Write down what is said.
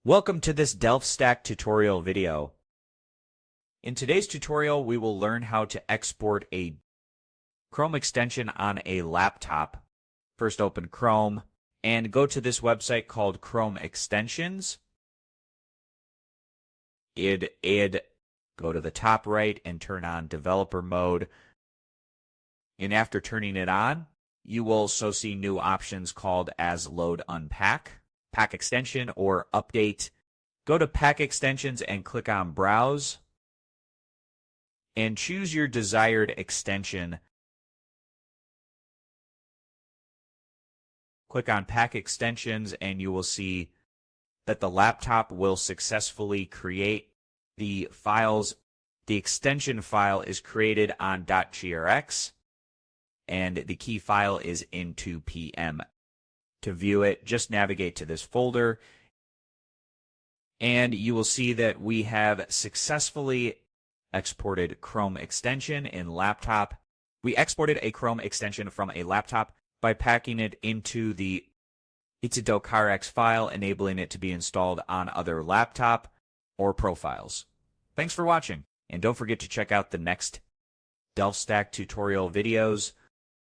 Welcome to this DelftStack tutorial video. In today's tutorial, we will learn how to export a Chrome extension on a laptop. First, open Chrome and go to this website called Chrome Extensions. Go to the top right and turn on developer mode. And after turning it on, you will also see new options called as load unpack, pack extension, or update. Go to pack extensions and click on browse and choose your desired extension. Click on pack extensions and you will see that the laptop will successfully create the files. The extension file is created on .crx and the key file is into pem. To view it, just navigate to this folder and you will see that we have successfully exported Chrome extension in laptop. We exported a Chrome extension from a laptop by packing it into the crx file, enabling it to be installed on other laptop or profiles. Thanks for watching, and don't forget to check out the next DelftStack tutorial videos.